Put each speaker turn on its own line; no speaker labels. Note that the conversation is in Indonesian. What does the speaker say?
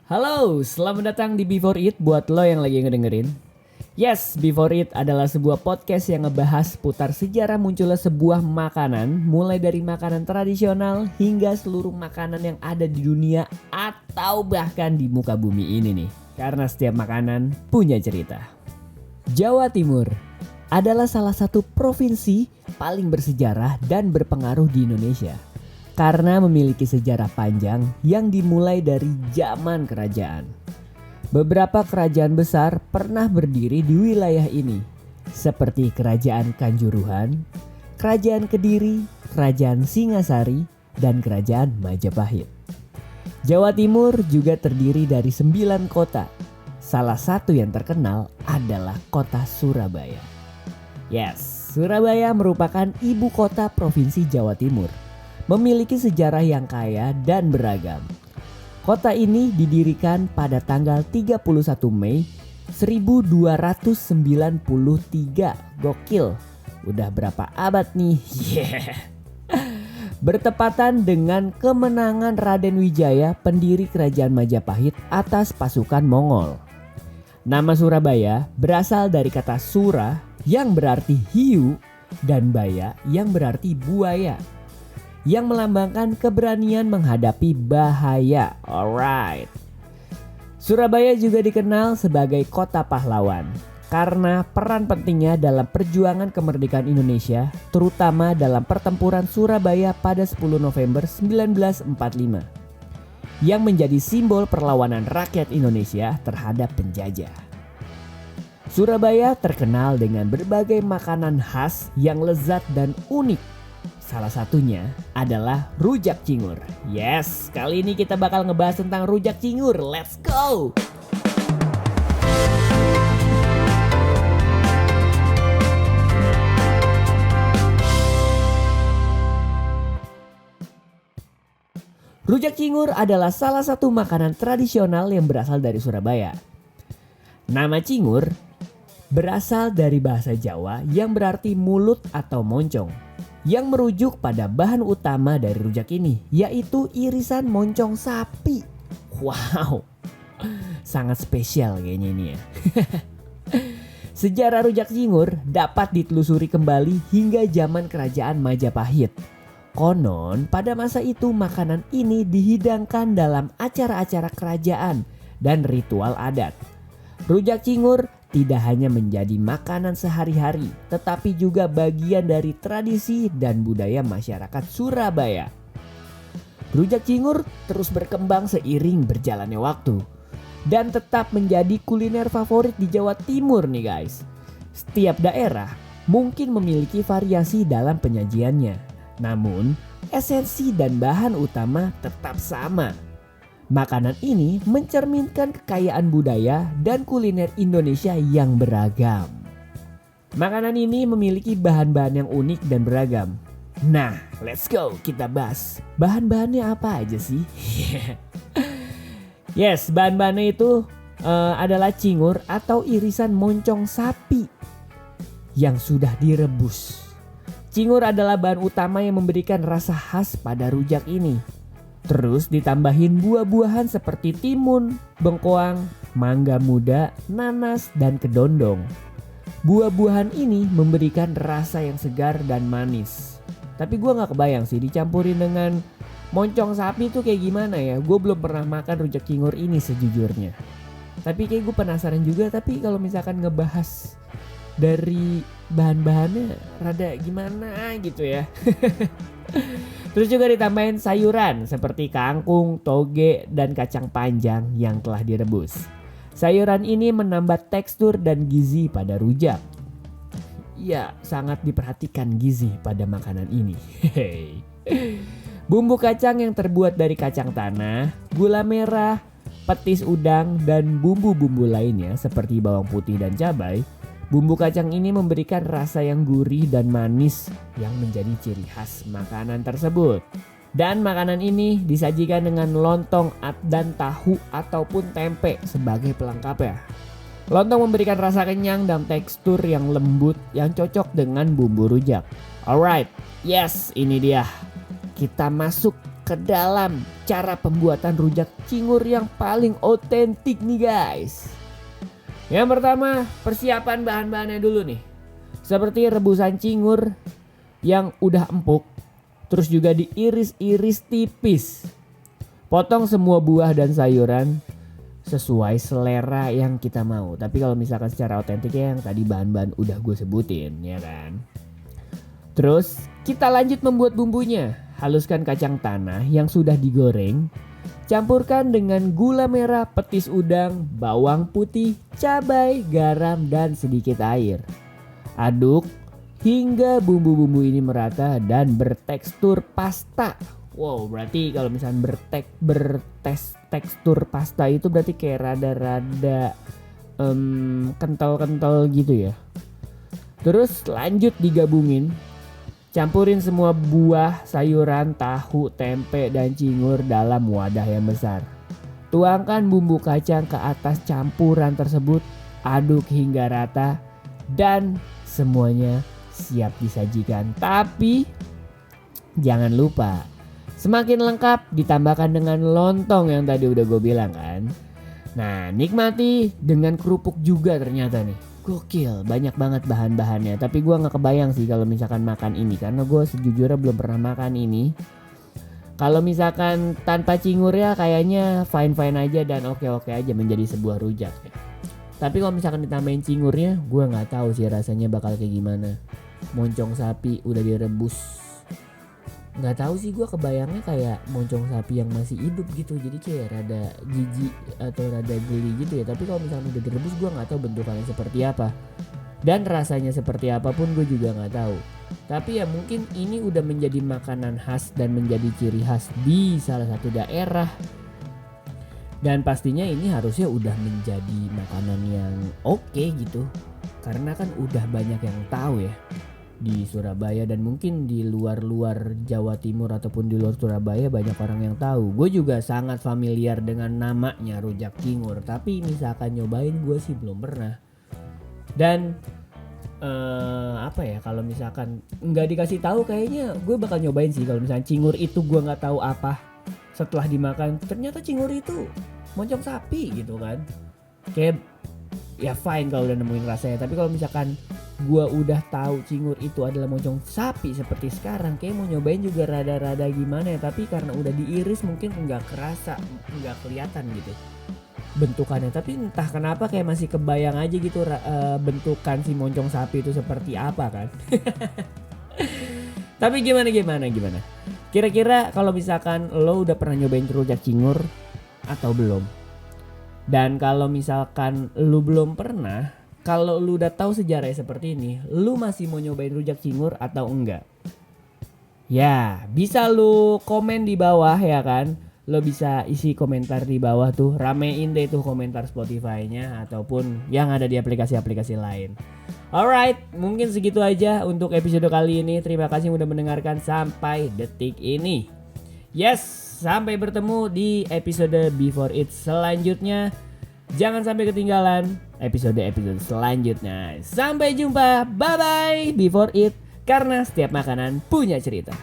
Halo, selamat datang di Before It buat lo yang lagi ngedengerin. Yes, Before It adalah sebuah podcast yang ngebahas putar sejarah munculnya sebuah makanan, mulai dari makanan tradisional hingga seluruh makanan yang ada di dunia atau bahkan di muka bumi ini nih. Karena setiap makanan punya cerita. Jawa Timur adalah salah satu provinsi paling bersejarah dan berpengaruh di Indonesia. Karena memiliki sejarah panjang yang dimulai dari zaman kerajaan. Beberapa kerajaan besar pernah berdiri di wilayah ini, seperti Kerajaan Kanjuruhan, Kerajaan Kediri, Kerajaan Singasari, dan Kerajaan Majapahit. Jawa Timur juga terdiri dari 9 kota. Salah satu yang terkenal adalah kota Surabaya. Yes, Surabaya merupakan ibu kota Provinsi Jawa Timur. Memiliki sejarah yang kaya dan beragam. Kota ini didirikan pada tanggal 31 Mei 1293. Gokil. Udah berapa abad nih? Yeah. Bertepatan dengan kemenangan Raden Wijaya, pendiri Kerajaan Majapahit atas pasukan Mongol. Nama Surabaya berasal dari kata sura yang berarti hiu dan baya yang berarti buaya, yang melambangkan keberanian menghadapi bahaya. Alright. Surabaya juga dikenal sebagai kota pahlawan karena peran pentingnya dalam perjuangan kemerdekaan Indonesia, terutama dalam pertempuran Surabaya pada 10 November 1945, yang menjadi simbol perlawanan rakyat Indonesia terhadap penjajah. Surabaya terkenal dengan berbagai makanan khas yang lezat dan unik. Salah satunya adalah rujak cingur. Yes, kali ini kita bakal ngebahas tentang rujak cingur. Let's go! Rujak cingur adalah salah satu makanan tradisional yang berasal dari Surabaya. Nama cingur berasal dari bahasa Jawa yang berarti mulut atau moncong, yang merujuk pada bahan utama dari rujak ini, yaitu irisan moncong sapi. Wow, sangat spesial kayaknya ini ya. Sejarah rujak cingur dapat ditelusuri kembali hingga zaman Kerajaan Majapahit. Konon pada masa itu makanan ini dihidangkan dalam acara-acara kerajaan dan ritual adat. Rujak cingur tidak hanya menjadi makanan sehari-hari, tetapi juga bagian dari tradisi dan budaya masyarakat Surabaya. Rujak cingur terus berkembang seiring berjalannya waktu dan tetap menjadi kuliner favorit di Jawa Timur nih guys. Setiap daerah mungkin memiliki variasi dalam penyajiannya, namun esensi dan bahan utama tetap sama. Makanan ini mencerminkan kekayaan budaya dan kuliner Indonesia yang beragam. Makanan ini memiliki bahan-bahan yang unik dan beragam. Nah, let's go kita bahas. Bahan-bahannya apa aja sih? Yes, bahan-bahannya itu adalah cingur atau irisan moncong sapi yang sudah direbus. Cingur adalah bahan utama yang memberikan rasa khas pada rujak ini. Terus ditambahin buah-buahan seperti timun, bengkoang, mangga muda, nanas, dan kedondong. Buah-buahan ini memberikan rasa yang segar dan manis. Tapi gue gak kebayang sih dicampurin dengan moncong sapi tuh kayak gimana ya. Gue belum pernah makan rujak cingur ini sejujurnya. Tapi kayak gue penasaran juga, tapi kalau misalkan ngebahas dari bahan-bahannya rada gimana gitu ya. Terus juga ditambahin sayuran seperti kangkung, toge, dan kacang panjang yang telah direbus. Sayuran ini menambah tekstur dan gizi pada rujak. Ya, sangat diperhatikan gizi pada makanan ini. Bumbu kacang yang terbuat dari kacang tanah, gula merah, petis udang, dan bumbu-bumbu lainnya seperti bawang putih dan cabai. Bumbu kacang ini memberikan rasa yang gurih dan manis yang menjadi ciri khas makanan tersebut. Dan makanan ini disajikan dengan lontong dan tahu ataupun tempe sebagai pelengkapnya. Lontong memberikan rasa kenyang dan tekstur yang lembut yang cocok dengan bumbu rujak. Alright, yes ini dia. Kita masuk ke dalam cara pembuatan rujak cingur yang paling otentik nih guys. Yang pertama, persiapan bahan-bahannya dulu nih. Seperti rebusan cingur yang udah empuk, terus juga diiris-iris tipis. Potong semua buah dan sayuran sesuai selera yang kita mau. Tapi kalau misalkan secara otentiknya yang tadi bahan-bahan udah gue sebutin, ya kan. Terus kita lanjut membuat bumbunya. Haluskan kacang tanah yang sudah digoreng. Campurkan dengan gula merah, petis udang, bawang putih, cabai, garam, dan sedikit air. Aduk hingga bumbu-bumbu ini merata dan bertekstur pasta. Wow, berarti kalau misalnya tekstur pasta itu berarti kayak rada-rada kental-kental gitu ya. Terus lanjut digabungin. Campurin semua buah, sayuran, tahu, tempe, dan cingur dalam wadah yang besar. Tuangkan bumbu kacang ke atas campuran tersebut. Aduk hingga rata dan semuanya siap disajikan. Tapi jangan lupa, semakin lengkap ditambahkan dengan lontong yang tadi udah gue bilang kan. Nah, nikmati dengan kerupuk juga ternyata nih. Gokil, banyak banget bahan-bahannya. Tapi gue gak kebayang sih kalau misalkan makan ini, karena gue sejujurnya belum pernah makan ini. Kalau misalkan tanpa cingur ya kayaknya fine-fine aja dan oke-oke aja menjadi sebuah rujak ya. Tapi kalau misalkan ditambahin cingurnya, gue gak tahu sih rasanya bakal kayak gimana. Moncong sapi udah direbus, nggak tahu sih, gue kebayangnya kayak moncong sapi yang masih hidup gitu, jadi kayak rada jijik atau rada geli gitu ya. Tapi kalau misalnya udah direbus, gue nggak tahu bentukannya seperti apa dan rasanya seperti apapun gue juga nggak tahu. Tapi ya mungkin ini udah menjadi makanan khas dan menjadi ciri khas di salah satu daerah, dan pastinya ini harusnya udah menjadi makanan yang oke gitu, karena kan udah banyak yang tahu ya di Surabaya, dan mungkin di luar Jawa Timur ataupun di luar Surabaya banyak orang yang tahu. Gue juga sangat familiar dengan namanya rujak cingur, tapi misalkan nyobain gue sih belum pernah. Dan apa ya, kalau misalkan nggak dikasih tahu kayaknya gue bakal nyobain sih. Kalau misalkan cingur itu gue nggak tahu apa, setelah dimakan ternyata cingur itu moncong sapi gitu kan, kayak ya fine kalau udah nemuin rasanya. Tapi kalau misalkan gue udah tahu cingur itu adalah moncong sapi seperti sekarang, kayak mau nyobain juga rada-rada gimana ya. Tapi karena udah diiris mungkin nggak kerasa, nggak kelihatan gitu bentukannya. Tapi entah kenapa kayak masih kebayang aja gitu bentukan si moncong sapi itu seperti apa kan. Tapi gimana kira-kira kalau misalkan lo udah pernah nyobain rujak cingur atau belum? Dan kalau misalkan lu belum pernah, kalau lu udah tahu sejarahnya seperti ini, lu masih mau nyobain rujak cingur atau enggak? Ya, bisa lu komen di bawah ya kan. Lo bisa isi komentar di bawah tuh, ramein deh tuh komentar Spotify-nya ataupun yang ada di aplikasi-aplikasi lain. Alright, mungkin segitu aja untuk episode kali ini. Terima kasih udah mendengarkan sampai detik ini. Yes, sampai bertemu di episode Before It selanjutnya. Jangan sampai ketinggalan episode-episode selanjutnya. Sampai jumpa, bye-bye Before It, karena setiap makanan punya cerita.